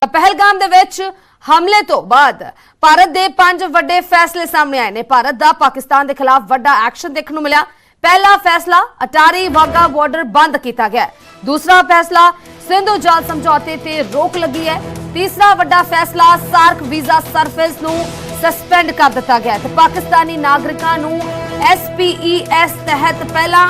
पहलगाम दे विच हमले तो बाद भारत के 5 वड्डे फैसले सामने आए ने। भारत का पाकिस्तान के खिलाफ वड्डा एक्शन देखने को मिला। पहला फैसला अटारी वाघा बॉर्डर बंद किया गया। दूसरा फैसला सिंधु जल समझौते ते रोक लगी है। तीसरा वड्डा फैसला सार्क वीजा सर्विस नूं सस्पेंड कर दिता गया ते पाकिस्तानी नागरिकां नूं SPES तहत पहला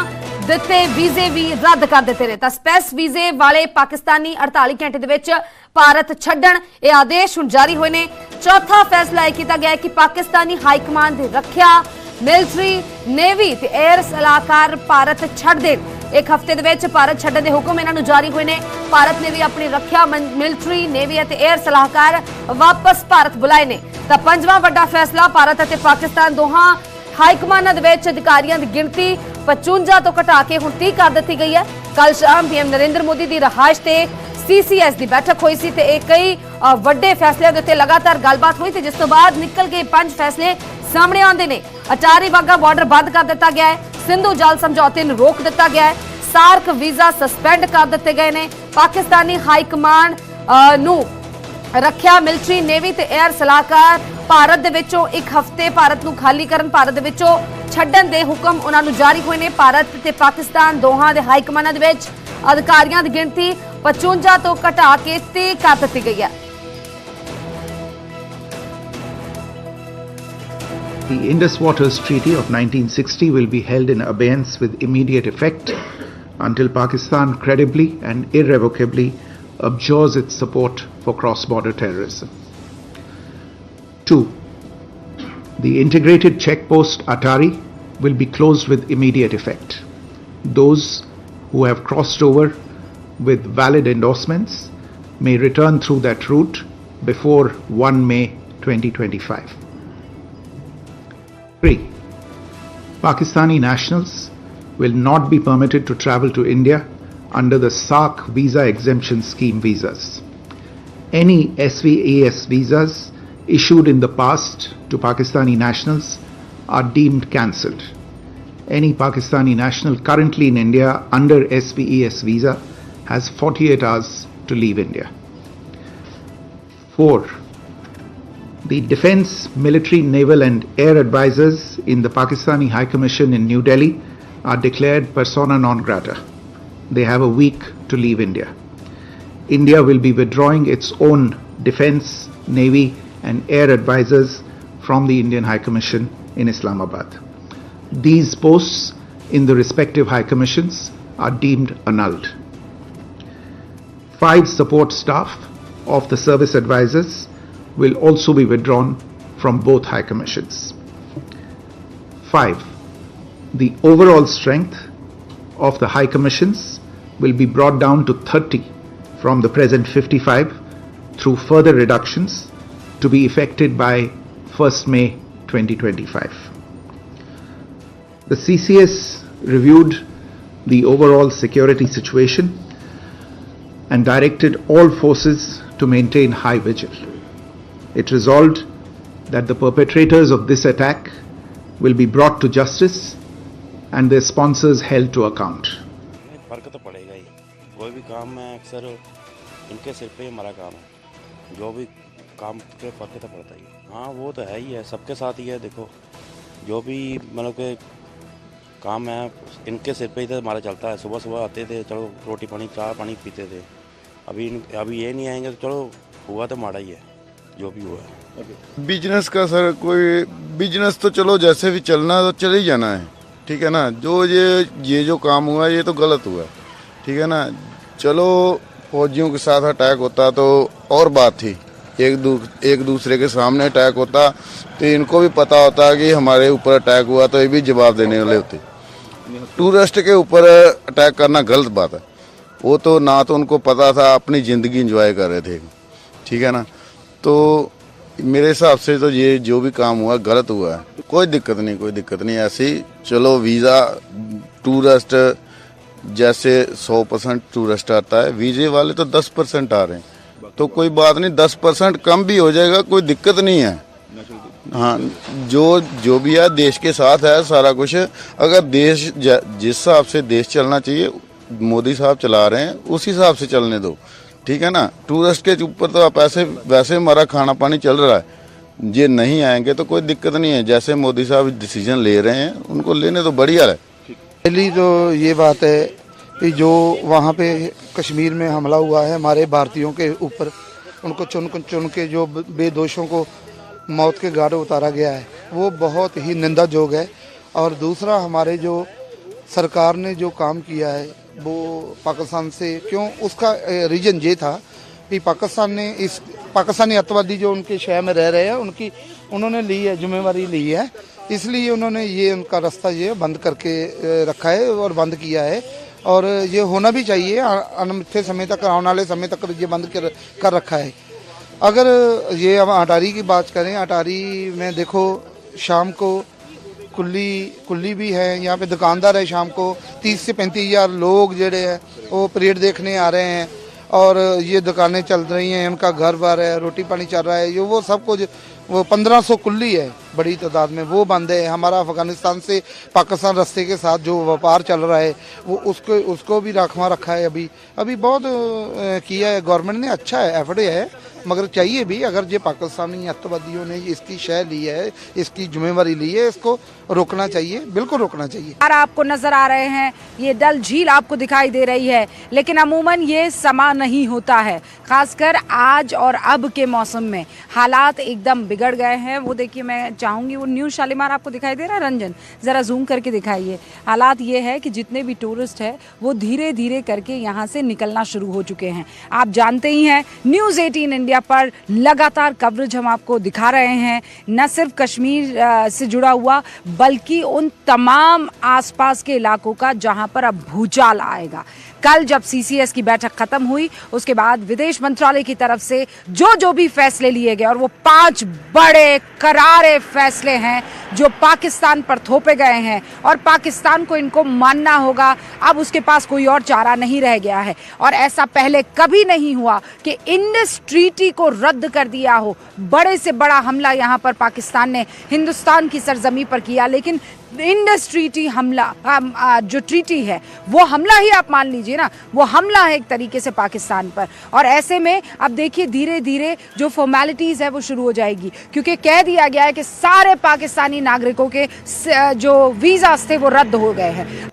दिते वीजे भी रद्द कर दिते ने। तां स्पेस वीजे वाले पाकिस्तानी 48 घंटे दे विच भारत छड्डण ये आदेश हुण जारी होए ने। चौथा फैसला यह किया गया कि पाकिस्तानी हाईकमान की रखिया मिलिटरी नेवी ते एयर सलाहकार भारत छड्ड देण। एक हफ्ते दे विच भारत छड्डण दे हुक्म इन्हां नूं जारी होए ने। भारत ने भी अपनी रखिया मिलिटरी नेवी ते एयर सलाहकार वापस भारत बुलाए ने। तां पंजवां वड्डा फैसला भारत ते पाकिस्तान दोहां हाईकमानां दे विच अधिकारियां दी गिणती 55 तो घटा के हुण 30 कर दी गई है। कल शाम पीएम नरेंद्र मोदी की रहायश से CCS की बैठक हुई सी ते कई वड्डे फैसलों के उत्ते लगातार गलबात हुई थी, जिस तो बाद निकल के 5 फैसले सामने आते हैं। अटारी वाघा बॉर्डर बंद कर दिता गया है। सिंधु जल समझौते नूं रोक दिता गया है। सार्क वीजा सस्पेंड कर दिते गए ने। पाकिस्तानी हाईकमान नूं रखिया मिलिटरी नेवी ते एयर सलाहकार भारत दे विचों एक हफ्ते भारत नूं खाली करन भारत दे विचों छड्डण दे हुक्म उन्हां नूं जारी होए ने। भारत ते पाकिस्तान दोहां दे हाईकमानां दे विच अधिकारियां दी गिणती 55 तो घटा के 30 कर दी गई है। The Indus Waters Treaty of 1960 will be held in abeyance with immediate effect until Pakistan credibly and irrevocably abjures its support for cross-border terrorism. 2. The integrated checkpost Atari will be closed with immediate effect. Those who have crossed over with valid endorsements may return through that route before 1 May 2025. 3. Pakistani nationals will not be permitted to travel to India under the SARC visa exemption scheme visas. Any SVES visas issued in the past to Pakistani nationals are deemed cancelled. Any Pakistani national currently in India under SVES visa has 48 hours to leave India. 4. The defense, military, naval and air advisors in the Pakistani High Commission in New Delhi are declared persona non grata. They have a week to leave India. India will be withdrawing its own defense, navy and air advisors from the Indian High Commission in Islamabad. These posts in the respective High Commissions are deemed annulled. 5 support staff of the service advisors will also be withdrawn from both High Commissions. 5. The overall strength of the High Commissions will be brought down to 30 from the present 55 through further reductions to be effected by 1st May 2025. The CCS reviewed the overall security situation and directed all forces to maintain high vigil. It resolved that the perpetrators of this attack will be brought to justice and their sponsors held to account. फर्क तो पड़ेगा ही। कोई भी काम में अक्सर इनके सिर पे हमारा काम है। जो भी काम के फर्क तो पड़ता ही। हाँ वो तो है ही है, सबके साथ ही है। देखो जो भी मतलब के काम है इनके सिर पे ही तो हमारा चलता है। सुबह सुबह आते थे, चलो रोटी पानी चाय पानी पीते थे। अभी ये नहीं आएंगे तो चलो हुआ तो माड़ा ही है जो भी हुआ है। बिजनेस का सर कोई बिजनेस तो चलो जैसे भी चलना तो चले ही जाना है, ठीक है ना। जो ये जो काम हुआ ये तो गलत हुआ, ठीक है ना। चलो फौजियों के साथ अटैक होता तो और बात थी, एक दूसरे के सामने अटैक होता तो इनको भी पता होता कि हमारे ऊपर अटैक हुआ तो ये भी जवाब देने वाले होते। टूरिस्ट के ऊपर अटैक करना गलत बात है। वो तो ना तो उनको पता था, अपनी ज़िंदगी इंजॉय कर रहे थे, ठीक है ना। तो मेरे हिसाब से तो ये जो भी काम हुआ गलत हुआ है। कोई दिक्कत नहीं ऐसे ही चलो। वीज़ा टूरिस्ट जैसे 100% टूरिस्ट आता है, वीज़े वाले तो 10% आ रहे हैं, तो कोई बात नहीं, 10% कम भी हो जाएगा, कोई दिक्कत नहीं है। हाँ जो भी है देश के साथ है सारा कुछ। अगर देश जिस हिसाब से देश चलना चाहिए मोदी साहब चला रहे हैं उस हिसाब से चलने दो। ठीक है ना। टूरिस्ट के ऊपर तो आप ऐसे वैसे हमारा खाना पानी चल रहा है, ये नहीं आएंगे तो कोई दिक्कत नहीं है। जैसे मोदी साहब डिसीजन ले रहे हैं उनको लेने तो बढ़िया है। पहली तो ये बात है कि जो वहाँ पे कश्मीर में हमला हुआ है हमारे भारतीयों के ऊपर, उनको चुन के जो बेदोषों को मौत के घाट उतारा गया है, वो बहुत ही निंदाजोग है। और दूसरा, हमारे जो सरकार ने जो काम किया है वो पाकिस्तान से क्यों, उसका रीजन ये था कि पाकिस्तान ने इस पाकिस्तानी अतवादी जो उनके शहर में रह रहे हैं उन्होंने ली है जिम्मेवारी ली है, इसलिए उन्होंने ये उनका रास्ता ये बंद करके रखा है और बंद किया है। और ये होना भी चाहिए, अनमिथे समय तक, आने वाले समय तक ये बंद कर रखा है। अगर ये हम अटारी की बात करें, अटारी में देखो शाम को कुल्ली भी है, यहाँ पे दुकानदार है, शाम को 30 से 35 हज़ार लोग जेड़े हैं वो परेड देखने आ रहे हैं और ये दुकानें चल रही हैं, उनका घर बार है, रोटी पानी चल रहा है, वो सब कुछ। वो 1500 कुल्ली है बड़ी तादाद में, वो बंद है। हमारा अफगानिस्तान से पाकिस्तान रास्ते के साथ जो व्यापार चल रहा है वो उसको भी राखवा रखा है। अभी बहुत किया है गवर्नमेंट ने, अच्छा है, एफर्ट है, मगर चाहिए भी। अगर ये पाकिस्तानी अत्यावधियों ने इसकी शय ली है, इसकी जिम्मेवारी ली है, इसको रोकना चाहिए, बिल्कुल रोकना चाहिए। आपको नजर आ रहे हैं, ये डल झील आपको दिखाई दे रही है, लेकिन अमूमन ये समा नहीं होता है। खासकर आज और अब के मौसम में हालात एकदम बिगड़ गए हैं। वो देखिए, मैं चाहूंगी वो न्यू शालीमार आपको दिखाई दे रहा है, रंजन जरा जूम करके दिखाइए। हालात ये है कि जितने भी टूरिस्ट है वो धीरे धीरे करके यहाँ से निकलना शुरू हो चुके हैं। आप जानते ही हैं, न्यूज़ 18 इंडिया पर लगातार कवरेज हम आपको दिखा रहे हैं, न सिर्फ कश्मीर से जुड़ा हुआ बल्कि उन तमाम आसपास के इलाकों का जहां पर अब भूचाल आएगा। कल जब सीसीएस की बैठक खत्म हुई उसके बाद विदेश मंत्रालय की तरफ से जो भी फैसले लिए गए, और वो 5 बड़े करारे फैसले हैं जो पाकिस्तान पर थोपे गए हैं और पाकिस्तान को इनको मानना होगा। अब उसके पास कोई और चारा नहीं रह गया है। और ऐसा पहले कभी नहीं हुआ कि इंडस ट्रीटी को रद्द कर दिया हो। बड़े से बड़ा हमला यहाँ पर पाकिस्तान ने हिंदुस्तान की सरजमी पर किया, लेकिन इंडस ट्रीटी हमला जो ट्रीटी है वो हमला ही आप मान लीजिए ना, वो हमला है एक तरीके से पाकिस्तान पर। और ऐसे में अब देखिए धीरे धीरे जो फॉर्मेलिटीज़ है वो शुरू हो जाएगी, क्योंकि कह दिया गया है कि सारे पाकिस्तानी नागरिकों के जो वीज़ास थे वो रद्द हो गए हैं।